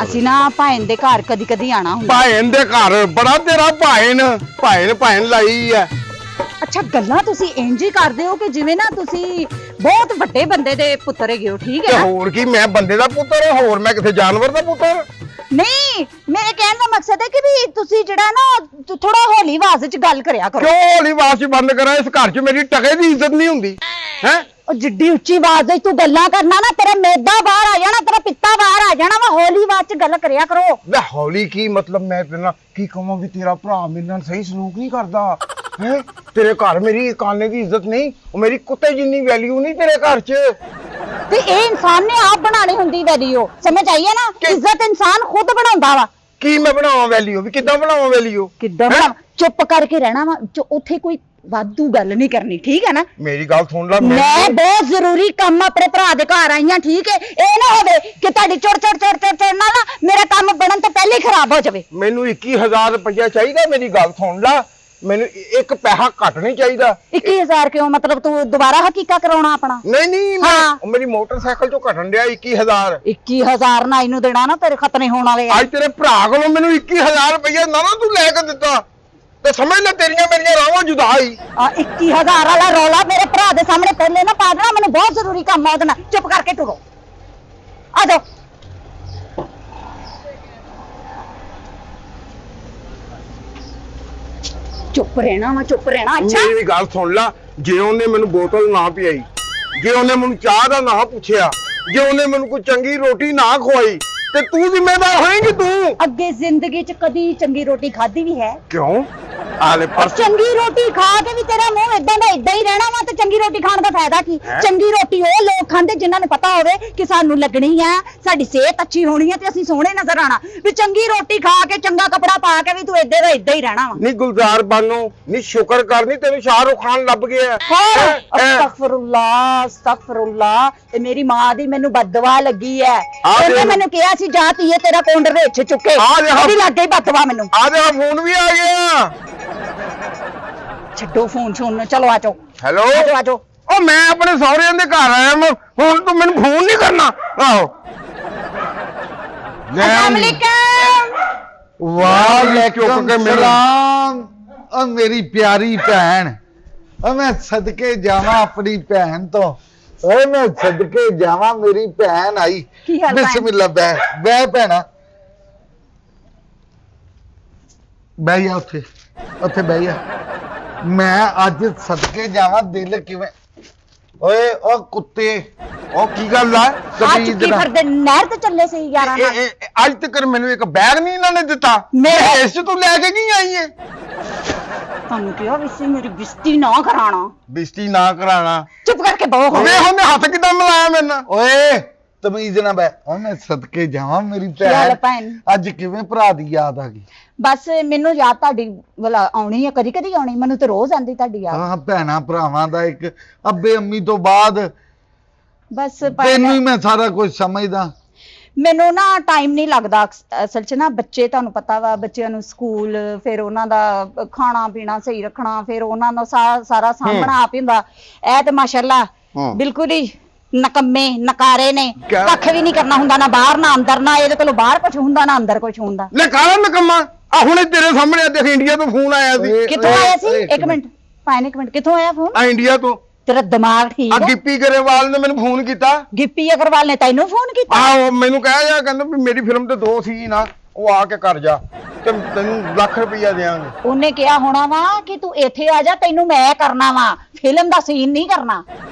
ਅਸੀਂ ਨਾ ਭਾਇਨ ਦੇ ਘਰ ਕਦੀ ਕਦੀ ਆਣਾ ਹੁੰਦਾ। ਭਾਇਨ ਦੇ ਘਰ ਬੜਾ ਤੇਰਾ ਭਾਇਨ ਲਾਈ ਐ। ਅੱਛਾ ਗੱਲਾਂ ਤੁਸੀਂ ਇੰਜ ਹੀ ਕਰਦੇ ਹੋ ਕਿ ਜਿਵੇਂ ਨਾ ਤੁਸੀਂ ਬਹੁਤ ਵੱਡੇ ਬੰਦੇ ਦੇ ਪੁੱਤਰ ਹੈਗੇ ਹੋ, ਠੀਕ ਤੇ ਹੈ ਨਾ? ਹੋਰ ਕੀ, ਮੈਂ ਬੰਦੇ ਦਾ ਪੁੱਤਰ, ਹੋਰ ਮੈਂ ਕਿਸੇ ਜਾਨਵਰ ਦਾ ਪੁੱਤਰ? ਨਹੀਂ, ਮੇਰੇ ਕਹਿਣ ਦਾ ਮਕਸਦ ਹੈ ਕਿ ਵੀ ਤੁਸੀਂ ਜਿਹੜਾ ਨਾ ਥੋੜਾ ਹੌਲੀ ਆਵਾਜ਼ ਵਿੱਚ ਗੱਲ ਕਰਿਆ ਕਰੋ। ਕਿਉਂ ਹੌਲੀ ਆਵਾਜ਼ 'ਚ ਬੰਦ ਕਰਾਂ? ਇਸ ਘਰ 'ਚ ਮੇਰੀ ਟਕੇ ਦੀ ਇੱਜ਼ਤ ਨਹੀਂ ਹੁੰਦੀ ਹੈ। ਉਹ ਜਿੱਡੀ ਉੱਚੀ ਆਵਾਜ਼ ਵਿੱਚ ਤੂੰ ਗੱਲਾਂ ਕਰਨਾ ਨਾ, ਤੇਰਾ ਮੈਦਾ ਬਾਹਰ ਆ ਜਾਣਾ, ਤੇਰਾ ਪਿੱਤਾ ਬਾਹਰ ਆ ਜਾਣਾ ਵਾ। ਹੌਲੀ ਆਵਾਜ਼ 'ਚ ਗੱਲ ਕਰਿਆ ਕਰੋ। ਲੈ ਹੌਲੀ ਕੀ ਮਤਲਬ? ਮੈਂ ਤੇਰੇ ਨਾਲ ਕੀ ਕਹਾਂ ਵੀ ਤੇਰਾ ਭਰਾ ਮੇਰੇ ਨਾਲ ਸਹੀ ਸਲੂਕ ਨਹੀਂ ਕਰਦਾ ਹੈ। ਤੇਰੇ ਘਰ ਮੇਰੀ ਕਾਨੇ ਦੀ ਇੱਜ਼ਤ ਨਹੀਂ, ਉਹ ਮੇਰੀ ਕੁੱਤੇ ਜਿੰਨੀ ਵੈਲਿਊ ਨਹੀਂ ਤੇਰੇ ਘਰ 'ਚ। ਤੇ ਇਹ ਇਨਸਾਨ ਨੇ ਆਪ ਬਣਾਣੀ ਹੁੰਦੀ ਵੈਲਿਊ, ਸਮਝ ਆਈ ਹੈ ਨਾ? ਇੱਜ਼ਤ ਇਨਸਾਨ ਖੁਦ ਬਣਾਉਂਦਾ ਵਾ। ਕੀ ਮੈਂ ਬਣਾਵਾਂ ਵੈਲਿਊ? ਵੀ ਕਿੱਦਾਂ ਬਣਾਵਾਂ ਵੈਲਿਊ? ਕਿੱਦਾਂ ਬਣਾ? ਚੁੱਪ ਕਰਕੇ ਰਹਿਣਾ ਵਾ, ਉੱਥੇ ਕੋਈ ਵਾਧੂ ਗੱਲ ਨਹੀਂ ਕਰਨੀ, ਠੀਕ ਹੈ ਨਾ? ਮੇਰੀ ਗੱਲ ਸੁਣ ਲੈ, ਮੈਂ ਬਹੁਤ ਜ਼ਰੂਰੀ ਕੰਮ ਆਪਣੇ ਭਰਾ ਦੇ ਘਰ ਆਈ ਹਾਂ, ਠੀਕ ਹੈ? ਇਹ ਨਾ ਹੋਵੇ ਕਿ ਤੁਹਾਡੀ ਚੜ ਨਾਲ ਨਾ ਮੇਰਾ ਕੰਮ ਬਣਨ ਤੋਂ ਪਹਿਲੇ ਹੀ ਖਰਾਬ ਹੋ ਜਾਵੇ। ਮੈਨੂੰ 21,000 ਰੁਪਇਆ ਚਾਹੀਦਾ। ਮੇਰੀ ਗੱਲ ਸੁਣ ਲੈ, ਮੈਨੂੰ ਇੱਕ ਪੈਸਾ ਘੱਟ ਨਹੀਂ ਚਾਹੀਦਾ। 21,000 ਕਿਉਂ? ਮਤਲਬ ਤੂੰ ਦੁਬਾਰਾ ਹਕੀਕਾ ਕਰਾਉਣਾ ਆਪਣਾ? ਨਹੀਂ ਹਾਂ। ਮੇਰੀ ਮੋਟਰਸਾਈਕਲ ਚੋਂ ਘਟਣ ਡਿਆ 21,000। 21,000 ਨਾ ਇਹਨੂੰ ਦੇਣਾ ਨਾ, ਤੇਰੇ ਖਤਨੇ ਹੋਣ ਵਾਲੇ ਆ। ਅੱਜ ਤੇਰੇ ਭਰਾ ਕੋਲੋਂ ਮੈਨੂੰ 21,000 ਰੁਪਇਆ ਨਾ ਤੂੰ ਲੈ ਕੇ ਦਿੱਤਾ ਤੇ ਸਮਝ ਲੈ ਤੇਰੀਆਂ ਮੇਰੀਆਂ ਰਾਵਾਂ ਜੁਦਾ ਹੀ। 21,000 ਵਾਲਾ ਰੌਲਾ ਮੇਰੇ ਭਰਾ ਦੇ ਸਾਹਮਣੇ ਪਹਿਲੇ ਨਾ ਪਾ ਦੇਣਾ। ਮੈਨੂੰ ਬਹੁਤ ਜ਼ਰੂਰੀ ਕੰਮ ਆ ਉਹਦੇ ਨਾਲ। ਚੁੱਪ ਕਰਕੇ ਟੁਰੋ, ਆ ਜਾਓ। ਚੁੱਪ ਰਹਿਣਾ ਵਾ, ਚੁੱਪ ਰਹਿਣਾ। ਅੱਛਾ ਮੇਰੀ ਗੱਲ ਸੁਣ ਲੈ, ਜੇ ਉਹਨੇ ਮੈਨੂੰ ਬੋਤਲ ਨਾ ਪਿਆਈ, ਜੇ ਉਹਨੇ ਮੈਨੂੰ ਚਾਹ ਦਾ ਨਾ ਪੁੱਛਿਆ, ਜੇ ਉਹਨੇ ਮੈਨੂੰ ਕੋਈ ਚੰਗੀ ਰੋਟੀ ਨਾ ਖਵਾਈ, ਤੇ ਤੂੰ ਜ਼ਿੰਮੇਦਾਰ ਹੋਏਂਗੀ? ਤੂੰ ਅੱਗੇ ਜ਼ਿੰਦਗੀ 'ਚ ਕਦੀ ਚੰਗੀ ਰੋਟੀ ਖਾਧੀ ਵੀ ਹੈ? ਕਿਉਂ? ਆਲੇ ਪਰ ਚੰਗੀ ਰੋਟੀ ਖਾ ਕੇ ਵੀ ਤੇਰਾ ਮੂੰਹ ਇਦਾਂ ਦਾ ਇਦਾਂ ਹੀ ਰਹਿਣਾ ਵਾ, ਤੇ ਚੰਗੀ ਰੋਟੀ ਖਾਣ ਦਾ ਫਾਇਦਾ ਕੀ? ਚੰਗੀ ਰੋਟੀ ਉਹ ਲੋਕ ਖਾਂਦੇ ਜਿਨ੍ਹਾਂ ਨੂੰ ਪਤਾ ਹੋਵੇ ਕਿ ਸਾਨੂੰ ਲੱਗਣੀ ਆ, ਸਾਡੀ ਸਿਹਤ ਅੱਛੀ ਹੋਣੀ ਹੈ ਤੇ ਅਸੀਂ ਸੋਹਣੇ ਨਜ਼ਰ ਆਣਾ। ਵੀ ਚੰਗੀ ਰੋਟੀ ਖਾ ਕੇ ਚੰਗਾ ਕੱਪੜਾ ਪਾ ਕੇ ਵੀ ਤੂੰ ਇਦਾਂ ਦਾ ਇਦਾਂ ਹੀ ਰਹਿਣਾ ਵਾ। ਨਹੀਂ ਗੁਲਜ਼ਾਰ ਬਾਨੋ, ਨਹੀਂ ਸ਼ੁਕਰ ਕਰ, ਨਹੀਂ ਤੈਨੂੰ ਸ਼ਾਹਰੁਖ ਖਾਨ ਲੱਭ ਗਿਆ। ਅਸਤਗਫੁਰੁੱਲਾ, ਅਸਤਗਫੁਰੁੱਲਾ। ਇਹ ਮੇਰੀ ਮਾਂ ਦੀ ਮੈਨੂੰ ਬਦਦੁਆ ਲੱਗੀ ਹੈ। ਉਹਨੇ ਮੈਨੂੰ ਕਿਹਾ ਸੀ ਜਾ ਧੀਏ ਤੇਰਾ ਕੋਂਡਰ ਵਿੱਚ ਚੁੱਕੇ, ਉਹਦੀ ਲੱਗ ਗਈ ਬਦਦੁਆ ਮੈਨੂੰ। ਆ ਦੇ ਫੋਨ ਵੀ ਆ ਗਿਆ। ਛੱਡੋ ਫੋਨ ਛੋਨ, ਚਲੋ ਆ ਜਾਓ। ਹੈਲੋ, ਆ ਜਾਓ। ਉਹ ਮੈਂ ਆਪਣੇ ਸਹੁਰਿਆਂ ਦੇ ਘਰ ਆਇਆ, ਮੈਂ ਹੁਣ ਤੂੰ ਮੈਨੂੰ ਫੋਨ ਨਹੀਂ ਕਰਨਾ। ਆਹੋ अस्सलाम वालेकुम। वालेकुम सलाम। ओ मेरी प्यारी भैन, मैं सदके जावा अपनी भैन तो। ओए मैं सदके जावा, मेरी भैन आई। बिस्मिल्लाह। बह भैना, बह जा उत्थे, उत्थे बह जा। मैं अज सदके जावा, दिल किवें। ओए ओ कुत्ते, ओ की गल है? आज की फिरदे नहर ते चले से 11 ਨਾਲ। ਅੱਜ ਤੱਕ ਮੈਨੂੰ ਇੱਕ ਬੈਗ ਨਹੀਂ ਇਹਨਾਂ ਨੇ ਦਿੱਤਾ। ਮੇਰੇ ਇਸ ਚ ਤੂੰ ਲੈ ਕੇ ਕੀ ਆਈ ਏ? ਤੁਹਾਨੂੰ ਕਿਹਾ ਵੀ ਸੀ ਮੇਰੀ ਬਿਸਤੀ ਨਾ ਕਰਾਣਾ। ਬਿਸਤੀ ਨਾ ਕਰਾਣਾ। ਚੁੱਪ ਕਰਕੇ ਬਹੋ। ਵੇ ਹੁਣ ਹੱਥ ਕਿਦਾਂ ਮਿਲਾਇਆ ਮੇਰੇ ਨਾਲ? ਓਏ ਤਮੀਜ਼ ਨਾ ਬੈ। ਓ ਮੈਂ ਸਦਕੇ ਜਾਵਾਂ, ਮੇਰੀ ਭੈਣ ਅੱਜ ਕਿਵੇਂ ਭਰਾ ਦੀ ਯਾਦ ਆ ਗਈ? ਬਸ ਮੈਨੂੰ ਯਾਦ ਤੁਹਾਡੀ ਵਾਲਾ ਆਉਣੀ ਹੈ, ਕਦੀ ਕਦੀ ਆਉਣੀ, ਮੈਨੂੰ ਤੇ ਰੋਜ਼ ਆਂਦੀ ਤੁਹਾਡੀ ਯਾਦ। ਹਾਂ, ਭੈਣਾ ਭਰਾਵਾਂ ਦਾ ਇੱਕ ਅੱਬੇ ਅੰਮੀ ਤੋਂ ਬਾਅਦ ਬਸ ਤੈਨੂੰ ਹੀ ਮੈਂ ਸਾਰਾ ਕੁਝ ਸਮਝਦਾ। ਮੈਨੂੰ ਨਾ ਟਾਈਮ ਨਹੀਂ ਲੱਗਦਾ ਅਸਲ 'ਚ ਨਾ। ਬੱਚੇ ਤੁਹਾਨੂੰ ਪਤਾ ਵਾ, ਬੱਚਿਆਂ ਨੂੰ ਸਕੂਲ, ਫਿਰ ਉਹਨਾਂ ਦਾ ਖਾਣਾ ਪੀਣਾ ਸਹੀ ਰੱਖਣਾ, ਫਿਰ ਉਹਨਾਂ ਦਾ ਸਾਰਾ ਸਾਂਭਣਾ ਆਪ ਹੀ ਹੁੰਦਾ। ਇਹ ਤੇ ਮਾਸ਼ਾਅੱਲਾ ਬਿਲਕੁਲ ਹੀ ਨਕੰਮੇ ਨਕਾਰੇ ਨੇ, ਕੱਖ ਵੀ ਨਹੀਂ ਕਰਨਾ ਹੁੰਦਾ, ਨਾ ਬਾਹਰ ਨਾ ਅੰਦਰ, ਨਾ ਇਹਦੇ ਕੋਲੋਂ ਬਾਹਰ ਕੁਝ ਹੁੰਦਾ ਨਾ ਅੰਦਰ ਕੁਝ ਹੁੰਦਾ। ਲੈ ਕਾਲਾ ਨਕਮਾ, ਆ ਹੁਣੇ ਤੇਰੇ ਸਾਹਮਣੇ ਦੇਖ ਇੰਡੀਆ ਤੋਂ ਫੋਨ ਆਇਆ ਸੀ। ਕਿੱਥੋਂ ਆਇਆ ਸੀ? ਇੱਕ ਮਿੰਟ ਭਾਈ, ਇੱਕ ਮਿੰਟ, ਕਿੱਥੋਂ ਆਇਆ ਫੋਨ? ਆ ਇੰਡੀਆ ਤੋਂ। ਤੇਰਾ ਦਿਮਾਗ ਠੀਕ ਆ ਹੈ? ਗਿੱਪੀ ਗਰੇਵਾਲ ਨੇ ਮੈਨੂੰ ਫੋਨ ਕੀਤਾ। ਗਿੱਪੀ ਅਗਰਵਾਲ ਨੇ ਤੈਨੂੰ ਫੋਨ ਕੀਤਾ? ਆਹੋ, ਮੈਨੂੰ ਕਹਿਆ ਜਾ, ਕਹਿੰਦਾ ਵੀ ਮੇਰੀ ਫਿਲਮ ਤੇ 2 ਸੀ ਨਾ, ਉਹ ਆ ਕੇ ਕਰ ਜਾ ਤੇ ਤੈਨੂੰ ਲੱਖ ਰੁਪਇਆ ਦੇਵਾਂਗੇ। ਉਹਨੇ ਕਿਹਾ ਹੋਣਾ ਵਾ ਕਿ ਤੂੰ ਇੱਥੇ ਆ ਜਾ, ਤੈਨੂੰ ਮੈਂ ਕਰਨਾ ਵਾ, ਫਿਲਮ ਦਾ ਸੀਨ ਨਹੀਂ ਕਰਨਾ।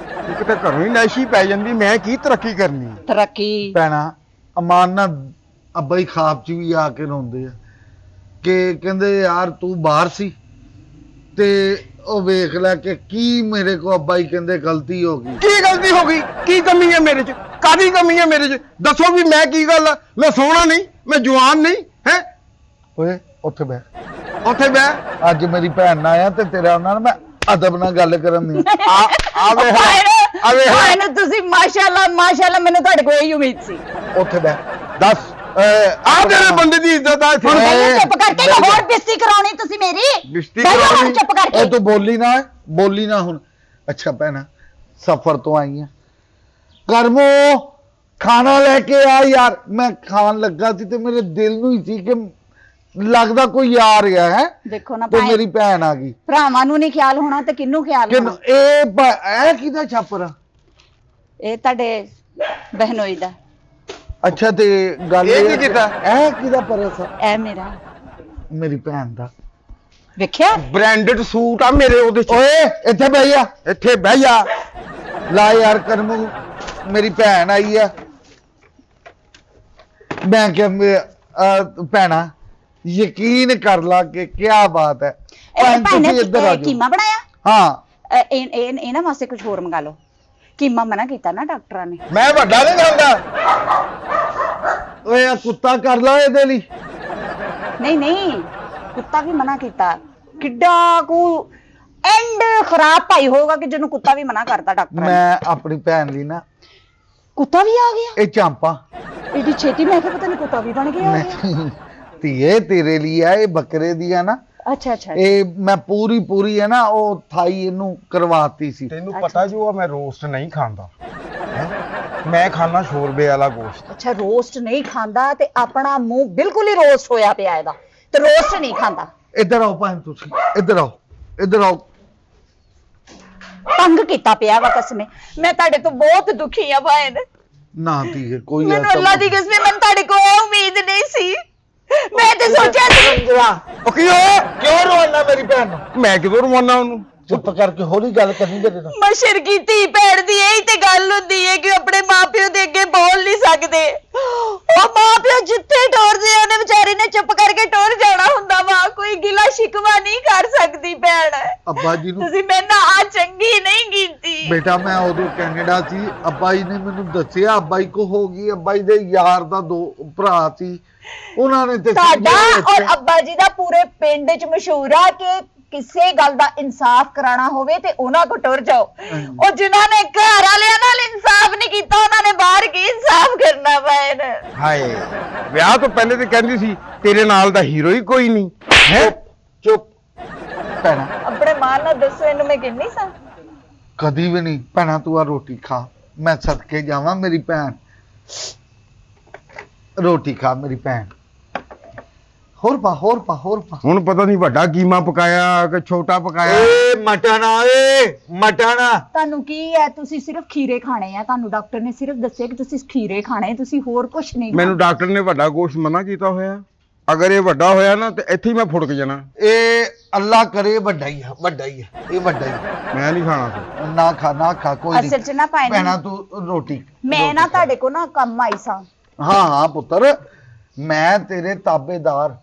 ਕਿਤੇ ਘਰੋਂ ਹੀ ਨੈਸ਼ੀ ਪੈ ਜਾਂਦੀ, ਮੈਂ ਕੀ ਤਰੱਕੀ ਕਰਨੀ? ਤਰੱਕੀ ਭੈਣਾ ਅਮਾਨ ਨਾ ਅੱਬਾ ਹੀ ਖਾਬ 'ਚ ਵੀ ਆ ਕੇ ਰੋਂਦੇ ਆ ਕਿ ਕਹਿੰਦੇ ਯਾਰ ਤੂੰ ਬਾਹਰ ਸੀ ਤੇ ਉਹ ਵੇਖ ਲੈ ਕਿ ਕੀ ਮੇਰੇ ਕੋ ਅੱਬਾ ਹੀ ਕਹਿੰਦੇ ਗਲਤੀ ਹੋ ਗਈ। ਕੀ ਗਲਤੀ ਹੋ ਗਈ? ਕੀ ਕਮੀ ਹੈ ਮੇਰੇ 'ਚ? ਕਾਦੀ ਕਮੀ ਹੈ ਮੇਰੇ 'ਚ? ਦੱਸੋ ਵੀ ਮੈਂ ਕੀ ਗੱਲ ਆ? ਮੈਂ ਸੋਹਣਾ ਨਹੀਂ? ਮੈਂ ਜਵਾਨ ਨਹੀਂ? ਹੈ ਓਏ ਉੱਥੇ ਬਹਿ, ਉੱਥੇ ਬਹਿ। ਅੱਜ ਮੇਰੀ ਭੈਣ ਨਾਲ ਆਇਆ ਤੇ ਤੇਰੇ ਨਾਲ ਮੈਂ ਅਦਬ ਨਾਲ ਗੱਲ ਕਰਨ ਦੀ। ਆ ਵੇ ਭਾਈ ਤੁਸੀਂ ਮਾਸ਼ਾਅੱਲਾ ਮਾਸ਼ਾਅੱਲਾ, ਮੈਨੂੰ ਤੁਹਾਡੇ ਕੋਲ ਇਹੀ ਉਮੀਦ ਸੀ। ਉੱਥੇ ਬਹਿ, ਦੱਸ ਆ ਤੇਰੇ ਬੰਦੇ ਦੀ ਇੱਜ਼ਤ ਆ। ਹੁਣ ਕਹਿੰਦੇ ਚੁੱਪ ਕਰਕੇ ਹੋਰ ਬੇਇੱਜ਼ਤੀ ਕਰਾਉਣੀ ਤੁਸੀਂ ਮੇਰੀ? ਬੇਇੱਜ਼ਤੀ ਕਰਾਉਣੀ ਚੁੱਪ ਕਰਕੇ। ਤੂੰ ਬੋਲੀ ਨਾ ਹੁਣ। ਅੱਛਾ ਭੈਣਾ, ਸਫ਼ਰ ਤੋਂ ਆਈ ਆ ਕਰਮੋ, ਖਾਣਾ ਲੈ ਕੇ ਆ ਯਾਰ। ਮੈਂ ਖਾਣ ਲੱਗਾ ਸੀ ਤੇ ਮੇਰੇ ਦਿਲ ਨੂੰ ਹੀ ਸੀ ਕਿ ਲੱਗਦਾ ਕੋਈ ਆ ਰਿਹਾ ਹੈ ਦੇਖੋ ਨਾ ਤੇ ਭਾਈ, ਮੇਰੀ ਭੈਣ ਆ ਗਈ। ਭਰਾਵਾਂ ਨੂੰ ਨਹੀਂ ਖਿਆਲ ਹੋਣਾ ਤੇ ਕਿਹਨੂੰ ਖਿਆਲ ਹੋਣਾ? ਇਹ ਕਿਹਦਾ ਛਾਪਰ ਆ? ਇਹ ਤੁਹਾਡੇ ਬਹਿਨੋਈ ਦਾ। ਅੱਛਾ ਤੇ ਗੱਲ ਇਹ ਇਹ ਕੀ ਕੀਤਾ? ਇਹ ਕਿਹਦਾ ਪਰਸ ਆ? ਇਹ ਮੇਰਾ, ਮੇਰੀ ਭੈਣ ਦਾ। ਵੇਖਿਆ? ਬ੍ਰਾਂਡਡ ਸੂਟ ਆ ਮੇਰੇ ਉਹਦੇ ਚ। ਓਏ ਇੱਥੇ ਬਹਿ ਜਾ, ਇੱਥੇ ਬਹਿ ਜਾ। ਲਾ ਯਾਰ ਕਰਮੂ, ਮੇਰੀ ਭੈਣ ਆਈ ਆ। ਮੈਂ ਕਿਹਾ ਭੈਣਾ ਯਕੀਨ ਕਰ ਲਾ ਕਿ ਕਿਆ ਬਾਤ ਹੈ। ਇਹ ਭੈਣ ਭਾਈ ਨੇ ਤੁਸੀਂ ਇੱਧਰ ਆ ਜਾਓ। ਕੀਮਾ ਬਣਾਇਆ? ਹਾਂ ਇਹਨਾਂ ਵਾਸਤੇ ਕੁਝ ਹੋਰ ਮੰਗਾ ਲਓ। ਕੀਮਾ ਮਨਾ ਕੀਤਾ ਨਾ ਡਾਕਟਰਾਂ ਨੇ। ਮੈਂ ਵੱਡਾ ਨਹੀਂ ਖਾਂਦਾ। ਓਏ ਆ ਕੁੱਤਾ ਕਰ ਲਾ ਇਹਦੇ ਲਈ। ਨਹੀਂ ਕੁੱਤਾ ਵੀ ਮਨਾ ਕੀਤਾ। ਕਿੱਡਾ ਕੋ ਐਂਡ ਖਰਾਬ ਭਾਈ ਹੋਗਾ ਕਿ ਜਿਹਨੂੰ ਕੁੱਤਾ ਵੀ ਮਨਾ ਕਰਤਾ ਡਾਕਟਰ ਨੇ। ਮੈਂ ਆਪਣੀ ਭੈਣ ਲਈ ਨਾ ਕੁੱਤਾ ਵੀ ਆ ਗਿਆ ਇਹ ਚਾਂਪਾ ਏਡੀ ਛੇਤੀ? ਮੈਂ ਕਿਹਾ ਪਤਾ ਨਹੀਂ ਕੁੱਤਾ ਵੀ ਬਣ ਗਿਆ। ਨਹੀਂ ਧੀਏ ਤੇਰੇ ਲਈ ਆ, ਇਹ ਬੱਕਰੇ ਦੀ ਆ ਨਾ। ਅੱਛਾ ਇਹ ਮੈਂ ਪੂਰੀ ਹੈ ਨਾ ਉਹ ਥਾਈ ਇਹਨੂੰ ਕਰਵਾਤੀ ਸੀ। ਤੈਨੂੰ ਪਤਾ ਜੋ ਆ ਮੈਂ ਰੋਸਟ ਨਹੀਂ ਖਾਂਦਾ। ਹੈਂ? ਮੈਂ ਖਾਣਾ ਸ਼ੋਰਬੇ ਵਾਲਾ ਗੋਸ਼ਤ। ਅੱਛਾ, ਰੋਸਟ ਨਹੀਂ ਖਾਂਦਾ ਤੇ ਆਪਣਾ ਮੂੰਹ ਬਿਲਕੁਲ ਹੀ ਰੋਸਟ ਹੋਇਆ ਪਿਆ ਇਹਦਾ, ਤੇ ਰੋਸਟ ਨਹੀਂ ਖਾਂਦਾ। ਇੱਧਰ ਆਓ ਭੈਣ, ਤੁਸੀਂ ਇੱਧਰ ਆਓ, ਇੱਧਰ ਆਓ। ਤੰਗ ਕੀਤਾ ਪਿਆ ਵਾ ਕਸਮੇ। ਮੈਂ ਤੁਹਾਡੇ ਤੋਂ ਬਹੁਤ ਦੁਖੀ ਆ ਭਾਈ। ਨਾ ਧੀਏ ਕੋਈ ਮੈਨੂੰ ਅੱਲਾ ਦੀ ਕਸਮ, ਮੈਨੂੰ ਤੁਹਾਡੇ ਕੋਲ ਉਮੀਦ ਨਹੀਂ ਸੀ। ਮੈਂ ਤੇ ਸੋਚਿਆ ਸੀ ਉਹ ਕੀ ਹੋਇਆ? ਕਿਉਂ ਰੋਣਾ ਮੇਰੀ ਭੈਣ ਨੂੰ? ਮੈਂ ਕਿਦੋਂ ਰਵਾਨਾ ਉਹਨੂੰ? ਚੁੱਪ ਕਰਕੇ ਹੌਲੀ ਗੱਲ ਕਰਨੀ ਮੇਰੇ ਨਾਲ। ਮਸ਼ਰ ਕੀ ਧੀ ਭੈਣ ਦੀ ਇਹੀ ਤੇ ਗੱਲ ਹੁੰਦੀ ਹੈ ਕਿ ਆਪਣੇ ਮਾਪਿਓ ਦੇ ਅੱਗੇ ਬੋਲ ਨਹੀਂ ਸਕਦੇ। ਉਹ ਮਾਪਿਓ ਜਿੱਥੇ ਟੋਰਦੇ ਆ ਉਹਨੇ ਵਿਚਾਰੀ ਨੇ ਚੁੱਪ ਕਰਕੇ ਟੋਰ ਜਾਣਾ ਹੁੰਦਾ ਵਾ। ਕੋਈ ਗਿਲਾ ਸ਼ਿਕਵਾ ਨਹੀਂ ਕਰ ਸਕਦੀ ਭੈਣ। ਅੱਬਾ ਜੀ ਨੂੰ ਤੁਸੀਂ ਮੇਰੇ ਨਾਲ ਆ ਚੰਗੀ ਨਹੀਂ ਕੀਤੀ। ਬੇਟਾ ਮੈਂ ਉਦੋਂ ਕੈਨੇਡਾ ਸੀ, ਅੱਬਾ ਜੀ ਨੇ ਮੈਨੂੰ ਦੱਸਿਆ ਅੱਬਾ ਜੀ ਕੋ ਹੋ ਗਈ। ਅੱਬਾ ਜੀ ਦੇ ਯਾਰ ਦਾ 2 ਭਰਾ ਸੀ, ਉਹਨਾਂ ਨੇ ਤੇ ਤੁਹਾਡਾ ਔਰ ਅੱਬਾ ਜੀ ਦਾ ਪੂਰੇ ਪਿੰਡ 'ਚ ਮਸ਼ਹੂਰ ਆ ਕਿ ਕਿਸੇ ਗੱਲ ਦਾ ਇਨਸਾਫ ਕਰਾਣਾ ਹੋਵੇ ਤੇ ਉਹਨਾਂ ਕੋ ਟੁਰ ਜਾਓ। ਉਹ ਜਿਨ੍ਹਾਂ ਨੇ ਘਰ ਵਾਲਿਆਂ ਨਾਲ ਇਨਸਾਫ ਨਹੀਂ ਕੀਤਾ ਉਹਨਾਂ ਨੇ ਬਾਹਰ ਕੀ ਇਨਸਾਫ ਕਰਨਾ ਪੈਣ। ਹਾਏ, ਵਿਆਹ ਤੋਂ ਪਹਿਲੇ ਤੇ ਕਹਿੰਦੀ ਸੀ ਤੇਰੇ ਨਾਲ ਦਾ ਹੀਰੋ ਹੀ ਕੋਈ ਨਹੀਂ ਹੈ। ਚੁੱਪ ਭੈਣਾ, ਆਪਣੇ ਮਾਂ ਨਾਲ ਦੱਸੋ ਇਹਨੂੰ ਮੈਂ ਕਿੰਨੀ ਸਾਂ। ਕਦੀ ਵੀ ਨਹੀਂ। ਭੈਣਾ ਤੂੰ ਆ ਰੋਟੀ ਖਾ, ਮੈਂ ਸਦਕੇ ਜਾਵਾਂ। ਮੇਰੀ ਭੈਣ ਰੋਟੀ ਖਾ ਮੇਰੀ ਭੈਣ। ਹੋਰ ਪਾ। ਹੁਣ ਪਤਾ ਨਹੀਂ ਵੱਡਾ ਕੀਮਾ ਪਕਾਇਆ ਕਿ ਛੋਟਾ ਪਕਾਇਆ। ਏ ਮਟਨ ਤੁਹਾਨੂੰ ਕੀ ਹੈ? ਤੁਸੀਂ ਸਿਰਫ ਖੀਰੇ ਖਾਣੇ ਆ। ਤੁਹਾਨੂੰ ਡਾਕਟਰ ਨੇ ਸਿਰਫ ਦੱਸਿਆ ਕਿ ਤੁਸੀਂ ਖੀਰੇ ਖਾਣੇ, ਤੁਸੀਂ ਹੋਰ ਕੁਝ ਨਹੀਂ ਖਾਣਾ। ਮੈਨੂੰ ਡਾਕਟਰ ਨੇ ਵੱਡਾ ਗੋਸ਼ਤ ਮਨਾ ਕੀਤਾ ਹੋਇਆ। ਅਗਰ ਇਹ ਵੱਡਾ ਹੋਇਆ ਨਾ ਤੇ ਇੱਥੇ ਹੀ ਮੈਂ ਫੁੜਕ ਜਾਣਾ। ਇਹ ਅੱਲਾ ਕਰੇ ਵੱਡਾ ਹੀ ਹੈ, ਇਹ ਵੱਡਾ ਹੀ ਹੈ। ਮੈਂ ਨਹੀਂ ਖਾਣਾ ਫਿਰ। ਨਾ ਖਾ ਕੋਈ ਅਸਲ 'ਚ ਨਾ ਭਾਈ ਭੈਣਾ ਤੂੰ ਰੋਟੀ। ਮੈਂ ਨਾ ਤੁਹਾਡੇ ਕੋ ਨਾ ਕੰਮ ਆਈ ਸਾਂ। ਹਾਂ ਪੁੱਤਰ, ਮੈਂ ਤੇਰੇ ਤਾਬੇਦਾਰ,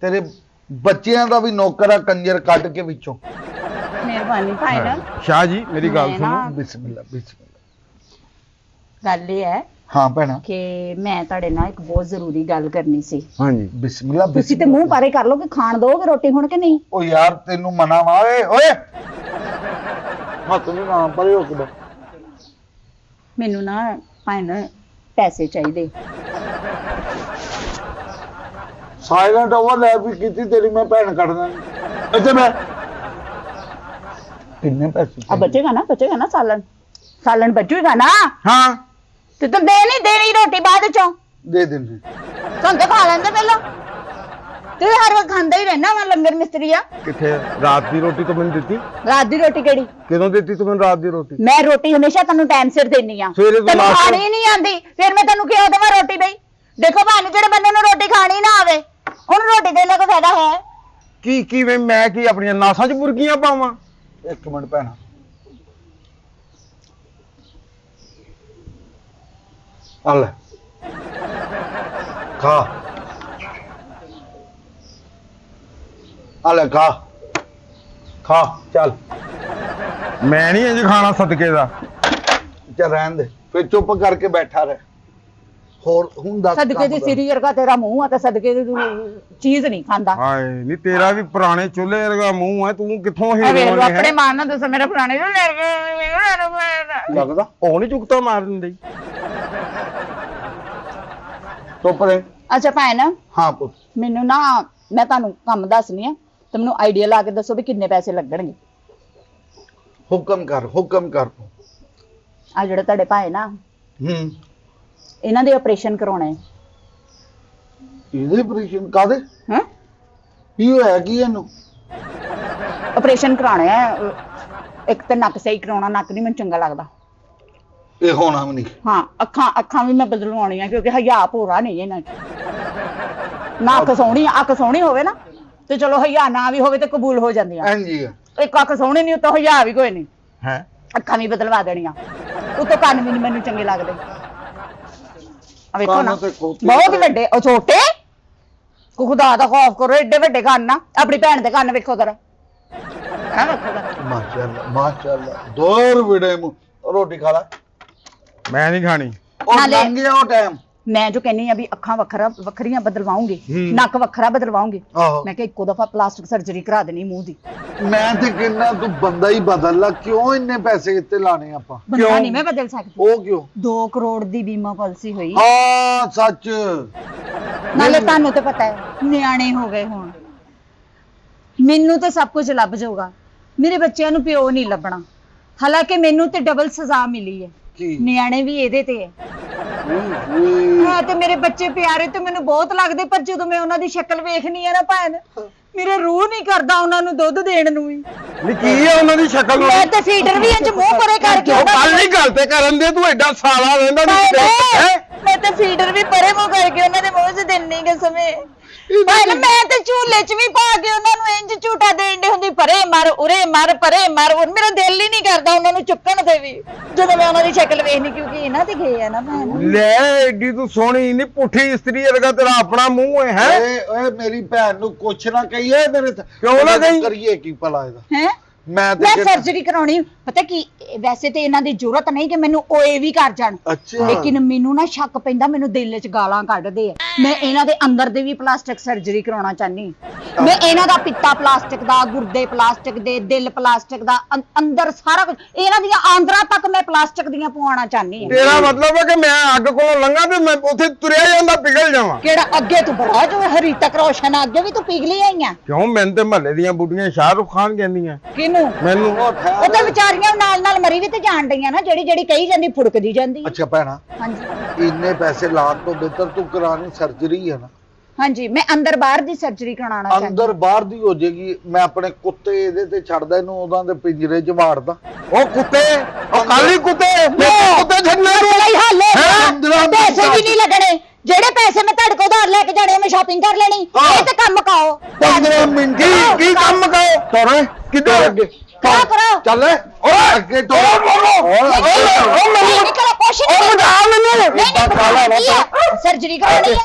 ਤੇਰੇ ਬੱਚਿਆਂ ਦਾ ਵੀ ਨੌਕਰ ਆ। ਕੰਜਰ ਕੱਢ ਕੇ ਵਿੱਚੋਂ। ਮਿਹਰਬਾਨੀ ਭਾਈ ਨਾ। ਸ਼ਾਹ ਜੀ ਮੇਰੀ ਗੱਲ ਮੈਂ ਸੁਣੋ। ਨਾ- ਬਿਸਮਿਲ੍ਲਾ। ਗੱਲ ਇਹ ਹੈ ਹਾਂ ਭੈਣਾ, ਕਿ ਮੈਂ ਤੁਹਾਡੇ ਨਾਲ ਇੱਕ ਬਹੁਤ ਜ਼ਰੂਰੀ ਗੱਲ ਕਰਨੀ ਸੀ। ਹਾਂਜੀ ਬਿਸਮਿਲ੍ਲਾ। ਤੁਸੀਂ ਤੇ ਮੂੰਹ ਪਾਰੇ ਕਰ ਲਓ ਕਿ ਖਾਣ ਦੋਗੇ ਰੋਟੀ ਹੁਣ ਕਿ ਨਹੀਂ। ਉਹ ਯਾਰ ਤੈਨੂੰ ਮਨਾ ਵਾ। ਓਏ ਹੱਥ ਨੂੰ ਨਾ ਪਰੇ ਹੋ ਕੇ। ਮੈਨੂੰ ਨਾ ਭਾਈ ਨਾ ਪੈਸੇ ਚਾਹੀਦੇ। ਸਾਇਲੈਂਟ ਓਵਰ ਵੀ ਕੀਤੀ ਤੇਰੀ ਮੈਂ ਭੈਣ ਕੱਢ ਦਾਂਗੀ। ਅੱਛਾ ਮੈਂ ਕਿੰਨੇ ਪੈਸੇ ਆ ਬਚੇਗਾ ਨਾ ਸਾਲਣ ਬਚੂਗਾ ਨਾ। ਹਾਂ ਤੇ ਤੂੰ ਦੇਣੀ ਰੋਟੀ ਬਾਅਦ ਚੋਂ ਦੇ ਦਿੰਦੀ। ਤੁਹਾਨੂੰ ਤੇ ਖਾ ਲੈਂਦੇ ਪਹਿਲਾਂ। ਤੇ ਹਰ ਵਕਤ ਖਾਂਦਾ ਹੀ ਰਹਿਣਾ ਵਾ, ਲੰਗਰ ਮਿਸਤਰੀ ਆ। ਕਿੱਥੇ ਰਾਤ ਦੀ ਰੋਟੀ ਤੋਂ ਮੈਨੂੰ ਦਿੱਤੀ? ਰਾਤ ਦੀ ਰੋਟੀ ਕਿਹੜੀ? ਕਦੋਂ ਦਿੱਤੀ ਤੂੰ ਮੈਨੂੰ ਰਾਤ ਦੀ ਰੋਟੀ? ਮੈਂ ਰੋਟੀ ਹਮੇਸ਼ਾ ਤੈਨੂੰ ਟਾਈਮ ਸਿਰ ਦੇਣੀ ਆ। ਸਵੇਰੇ ਤੋਂ ਤੈਨੂੰ ਨਾਸ਼ਤਾ- ਖਾਣੀ ਨਹੀਂ ਆਂਦੀ ਫਿਰ ਮੈਂ ਤੈਨੂੰ ਕਿਉਂ ਦੇਵਾਂ ਰੋਟੀ ਬਈ? ਦੇਖੋ ਭਾਵੇਂ ਜਿਹੜੇ ਬੰਦੇ ਨੂੰ ਰੋਟੀ ਖਾਣੀ ਨਾ ਆਵੇ ਉਹਨੂੰ ਰੋਟੀ ਦੇਣ ਦਾ ਕੋਈ ਫਾਇਦਾ ਹੈ? ਕੀ ਮੈਂ ਕੀ ਆਪਣੀਆਂ ਨਾਸਾਂ 'ਚ ਬੁਰਕੀਆਂ ਪਾਵਾਂ? ਇੱਕ ਮਿੰਟ ਭੈਣਾ, ਆ ਲੈ ਖਾ। ਆ ਲੈ ਖਾ ਚੱਲ। ਮੈਂ ਨਹੀਂ ਇੰਜ ਖਾਣਾ ਸਦਕੇ ਦਾ। ਚੱਲ ਰਹਿਣ ਦੇ, ਫਿਰ ਚੁੱਪ ਕਰਕੇ ਬੈਠਾ ਰਹਿ। ਹੋਰ ਹੁਣ ਦੱਸ। ਸਦਕੇ ਦੀ ਸਿਰੀ ਵਰਗਾ ਤੇਰਾ ਮੂੰਹ ਆ ਤੇ ਸਦਕੇ ਦੀ ਤੂੰ ਚੀਜ਼ ਨਹੀਂ ਖਾਂਦਾ। ਹਾਏ ਨਹੀਂ, ਤੇਰਾ ਵੀ ਪੁਰਾਣੇ ਚੁੱਲ੍ਹੇ ਵਰਗਾ ਮੂੰਹ ਹੈ। ਤੂੰ ਕਿੱਥੋਂ ਵੇਖ ਲਓ ਹੀਰੋ ਆਪਣੇ ਹੈ? ਮਾਂ ਨਾਲ ਦੱਸੋ ਮੇਰੇ ਪੁਰਾਣੇ ਨੂੰ ਲੱਗਦਾ ਉਹ ਨਹੀਂ ਚੁੱਕਤਾ ਮਾਰ ਦਿੰਦੇ। ਚੁੱਪ ਰਹਿ। ਅੱਛਾ ਭੈਣ, ਹਾਂ ਪੁੱਤ, ਮੈਨੂੰ ਨਾ ਮੈਂ ਤੁਹਾਨੂੰ ਕੰਮ ਦੱਸਣੀ ਆ ਤੇ ਮੈਨੂੰ ਆਈਡੀਆ ਲਾ ਕੇ ਦੱਸੋ ਵੀ ਕਿੰਨੇ ਪੈਸੇ ਲੱਗਣਗੇ। ਹੁਕਮ ਕਰ। ਆ ਜਿਹੜੇ ਤੁਹਾਡੇ ਭਾਈ ਨਾ ਇਹਨਾਂ ਦੇ ਆਪਰੇਸ਼ਨ ਕਰਾਉਣੇ ਇਹਦੇ ਆਪਰੇਸ਼ਨ ਕਾਦੇ ਹੈ ਕੀ ਹੋਇਆ ਕੀ ਇਹਨੂੰ ਆਪਰੇਸ਼ਨ ਕਰਾਉਣੇ ਆ ਇੱਕ ਤਾਂ ਨੱਕ ਸਹੀ ਕਰਾਉਣਾ ਨੱਕ ਨਹੀਂ ਮੈਨੂੰ ਚੰਗਾ ਲੱਗਦਾ ਇਹ ਹੋਣਾ ਵੀ ਨਹੀਂ ਹਾਂ ਅੱਖਾਂ ਵੀ ਮੈਂ ਬਦਲਵਾਉਣੀਆਂ ਕਿਉਂਕਿ ਹਯਾ ਭੋਰਾ ਨਹੀਂ ਇਹਨਾਂ 'ਚ ਨਾ ਅੱਖ ਸੋਹਣੀ ਹੋਵੇ ਨਾ ਤੇ ਚਲੋ ਹਯਾ ਨਾ ਵੀ ਹੋਵੇ ਤੇ ਕਬੂਲ ਹੋ ਜਾਂਦੀਆਂ ਹਾਂਜੀ ਇੱਕ ਅੱਖ ਸੋਹਣੀ ਨਹੀਂ ਉੱਤੋਂ ਹਯਾ ਵੀ ਕੋਈ ਨਹੀਂ ਹੈ ਅੱਖਾਂ ਵੀ ਬਦਲਵਾ ਦੇਣੀਆਂ ਉੱਤੋਂ ਕੰਨ ਵੀ ਨੀ ਮੈਨੂੰ ਚੰਗੇ ਲੱਗਦੇ ਆ ਵੇਖੋ ਨਾ ਕੰਨ ਤੇ ਖੋਤੇ ਬਹੁਤ ਵੱਡੇ ਉਹ ਛੋਟੇ ਖੁਦਾ ਦਾ ਖੌਫ ਕਰੋ ਏਡੇ ਵੱਡੇ ਕੰਨ ਨਾ ਆਪਣੀ ਭੈਣ ਦੇ ਕੰਨ ਵੇਖੋ ਜ਼ਰਾ ਆ ਵੇਖੋ ਜ਼ਰਾ ਮਾਸ਼ਾਅੱਲਾ ਦੋਰ ਵਿੜੇ ਮੂੰਹ ਰੋਟੀ ਖਾ ਲੈ ਮੈਂ ਨਹੀਂ ਖਾਣੀ ਉਹ ਨਾਲੇ- ਲੰਘ ਗਿਆ ਉਹ ਟਾਈਮ ਮੈਂ ਜੋ ਕਹਿੰਨੀ ਆ ਵੀ ਅੱਖਾਂ ਵੱਖਰੀਆਂ ਬਦਲਵਾਉਂਗੀ ਨੱਕ ਵੱਖਰਾ ਬਦਲਵਾਉਂਗੀ ਆਹੋ ਮੈਂ ਕਿਹਾ ਇੱਕੋ ਦਫਾ ਪਲਾਸਟਿਕ ਸਰਜਰੀ ਕਰਾ ਦੇਣੀ ਮੂੰਹ ਦੀ ਮੈਂ ਤੇ ਕਹਿੰਦਾ ਤੂੰ ਬੰਦਾ ਹੀ ਬਦਲ ਲੈ ਕਿਉਂ ਇੰਨੇ ਪੈਸੇ ਇੱਥੇ ਲਾਣੇ ਆਪਾਂ ਬੰਦਾ ਨਹੀਂ ਮੈਂ ਬਦਲ ਸਕਦੀ ਉਹ ਕਿਉਂ 2 ਕਰੋੜ ਦੀ ਬੀਮਾ ਪਾਲਿਸੀ ਹੋਈ ਹਾਂ ਸੱਚ ਨਾਲੇ ਤੁਹਾਨੂੰ ਤਾਂ ਪਤਾ ਹੈ ਨਿਆਣੇ ਹੋ ਗਏ ਹੁਣ ਮੈਨੂੰ ਤਾਂ ਸਭ ਕੁਝ ਲੱਭ ਜਾਊਗਾ ਮੇਰੇ ਬੱਚਿਆਂ ਨੂੰ ਪਿਓ ਨਹੀਂ ਲੱਭਣਾ ਹਾਲਾਂਕਿ ਮੈਨੂੰ ਤੇ ਡਬਲ ਸਜ਼ਾ ਮਿਲੀ ਹੈ ਕੀ ਨਿਆਣੇ ਵੀ ਇਹਦੇ ਤੇ ਹੈ ਓਏ ਹਾਂ ਤੇ ਮੇਰੇ ਬੱਚੇ ਪਿਆਰੇ ਤੇ ਮੈਨੂੰ ਬਹੁਤ ਲੱਗਦੇ ਪਰ ਜਦੋਂ ਮੈਂ ਉਹਨਾਂ ਦੀ ਸ਼ਕਲ ਵੇਖਣੀ ਹੈ ਨਾ ਭੈਣ ਮੇਰਾ ਰੂਹ ਨਹੀਂ ਕਰਦਾ ਉਹਨਾਂ ਨੂੰ ਦੁੱਧ ਦੇਣ ਨੂੰ ਵੀ ਨੀ ਕੀ ਆ ਉਹਨਾਂ ਦੀ ਸ਼ਕਲ ਨੂੰ ਮੈਂ ਤੇ ਫੀਡਰ ਵੀ ਇੰਜ ਮੂੰਹ ਪਰੇ ਕਰਕੇ ਉਹ ਉਹਨਾਂ ਗੱਲ ਨਹੀਂ ਗੱਲ ਤੇ ਕਰਨ ਦੇ ਤੂੰ ਐਡਾ ਸਾਲਾ ਰਹਿੰਦਾ ਮੈਂ ਤੇ ਫੀਡਰ ਵੀ ਪਰੇ ਮੂੰਹ ਕਰਕੇ ਉਹਨਾਂ ਦੇ ਮੂੰਹ 'ਚ ਦਿੰਨੀ ਕਿਸਮੇ ਭੈਣ ਮੈਂ ਤੇ ਝੂਲੇ 'ਚ ਵੀ ਪਾ ਕੇ ਉਹਨਾਂ ਨੂੰ ਇੰਜ ਝੂਟਾ ਦੇਣ ਦੀ ਹੁੰਦੀ ਪਰੇ ਮਰ ਉਰੇ ਮਰ ਪਰੇ ਮਰ ਹੁਣ ਮੇਰਾ ਦਿਲ ਹੀ ਨਹੀਂ ਕਰਦਾ ਉਹਨਾਂ ਨੂੰ ਚੁੱਕਣ ਤੇ ਵੀ ਜਦੋਂ ਮੈਂ ਉਹਨਾਂ ਦੀ ਸ਼ਕਲ ਵੇਖਣੀ ਕਿਉਂਕਿ ਇਹਨਾਂ ਤੇ ਗਏ ਆ ਨਾ ਭੈਣ ਲੈ ਐਡੀ ਤੂੰ ਸੋਹਣੀ ਨਹੀਂ ਪੁੱਠੀ ਇਸਤਰੀ ਵਰਗਾ ਤੇਰਾ ਆਪਣਾ ਮੂੰਹ ਹੈ ਓਏ ਓਏ ਮੇਰੀ ਭੈਣ ਨੂੰ ਕੁਛ ਨਾ ਕਹੀਏ ਮੇਰੇ ਕਿਉਂ ਨਾ ਕਹੀਂ? ਕਰੀਏ ਕੀ ਭਲਾ ਇਹਦਾ ਹੈ ਮੈਂ ਤੇ ਮੈਂ ਕਹਿੰਦਾ- ਸਰਜਰੀ ਕਰਾਉਣੀ ਪਤਾ ਕੀ ਵੈਸੇ ਤੇ ਇਹਨਾਂ ਦੀ ਜ਼ਰੂਰਤ ਨਹੀਂ ਕਿ ਮੈਨੂੰ ਓਏ ਵੀ ਕਰ ਜਾਣ ਅੱਛਾ ਲੇਕਿਨ ਮੈਨੂੰ ਨਾ ਸ਼ੱਕ ਪੈਂਦਾ ਮੈਨੂੰ ਦਿਲ 'ਚ ਗਾਲਾਂ ਕੱਢਦੇ ਆ ਮੈਂ ਇਹਨਾਂ ਦੇ ਅੰਦਰ ਦੇ ਵੀ ਪਲਾਸਟਿਕ ਸਰਜਰੀ ਕਰਾਉਣਾ ਚਾਹਨੀ ਮੈਂ ਇਹਨਾਂ ਦਾ ਪਿੱਤਾ ਪਲਾਸਟਿਕ ਦਾ ਗੁਰਦੇ ਪਲਾਸਟਿਕ ਦੇ ਦਿਲ ਪਲਾਸਟਿਕ ਦਾ ਅੰਦਰ ਸਾਰਾ ਕੁਝ ਇਹਨਾਂ ਦੀਆਂ ਆਂਦਰਾਂ ਤੱਕ ਮੈਂ ਪਲਾਸਟਿਕ ਦੀਆਂ ਪਵਾਉਣਾ ਚਾਹਨੀ ਆ ਤੇਰਾ ਮਤਲਬ ਹੈ ਕਿ ਮੈਂ ਅੱਗ ਕੋਲੋਂ ਲੰਘਾਂ ਤੇ ਮੈਂ ਉੱਥੇ ਤੁਰਿਆ ਜਾਂਦਾ ਪਿਘਲ ਜਾਵਾਂ ਕਿਹੜਾ ਅੱਗੇ ਤੂੰ ਬੜਾ ਜੋ ਹਰੀ ਤੱਕ ਰੋਸ਼ਨ ਅੱਗੇ ਵੀ ਤੂੰ ਪਿਘਲੀ ਆਈਆਂ ਕਿਉਂ ਮੈਨੂੰ ਤੇ ਮਹੱਲੇ ਦੀਆਂ ਬੁੱਢੀਆਂ ਸ਼ਾਹਰੁਖ ਖਾਨ ਕਹਿੰਦੀਆਂ ਕਿਨੂੰ ਮੈਨੂੰ ਉਹ ਤਾਂ ਵਿਚਾਰੀਆਂ ਨਾਲ ਨਾਲ ਮਰੀ ਵੀ ਤੇ ਜਾਣ ਡਈਆਂ ਨਾ ਜਿਹੜੀ ਕਹੀ ਜਾਂਦੀ ਫੁੜਕਦੀ ਜਾਂਦੀ ਆ। ਅੱਛਾ ਭੈਣਾ ਹਾਂਜੀ ਇੰਨੇ ਪੈਸੇ ਲਾਉਣ ਤੋਂ ਬਿਹਤਰ ਤੂੰ ਕਰਾਣੀ ਸਰਜਰੀ ਹੈ ਨਾ ਹਾਂਜੀ ਮੈਂ ਅੰਦਰ ਬਾਹਰ ਦੀ ਸਰਜਰੀ ਕਰਾਉਣਾ ਚਾਹੁੰਦੀ ਅੰਦਰ ਬਾਹਰ ਦੀ ਹੋ ਜਾਏਗੀ ਮੈਂ ਆਪਣੇ ਕੁੱਤੇ ਇਹਦੇ ਤੇ ਛੱਡਦਾ ਇਹਨੂੰ ਉਹਨਾਂ ਦੇ ਪਿੰਜਰੇ 'ਚ ਵਾੜਦਾ ਉਹ ਕੁੱਤੇ ਉਹ ਕਾਲੀ ਕੁੱਤੇ ਮੇਰੇ ਕੁੱਤੇ ਛੱਡਣੇ ਤੂੰ ਲਈ ਹਾਲੇ ਪੰਦਰਾਂ ਪੈਸੇ ਵੀ ਨਹੀਂ ਲੱਗਣੇ ਜਿਹੜੇ ਪੈਸੇ ਮੈਂ ਤੁਹਾਡੇ ਕੋਲ ਉਧਾਰ ਲੈ ਕੇ ਜਾਣੇ ਮੈਂ ਸ਼ਾਪਿੰਗ ਕਰ ਲੈਣੀ ਇਹ ਤੇ ਕੰਮ ਕਾਓ 15 ਮਿੰਟ ਕੀ ਕੰਮ ਕਹੋ ਤੋਰੇ ਕਿੱਧਰ ਅੱਗੇ ਕਰੋ ਚੱਲ ਓਏ ਅੱਗੇ ਤੋਂ ਨਹੀਂ ਕਰੋ ਕੋਸ਼ਿਸ਼ ਉਹ ਬਤਾ ਮੈਨੂੰ ਸਰਜਰੀ ਕਰਾਉਣੀ ਹੈ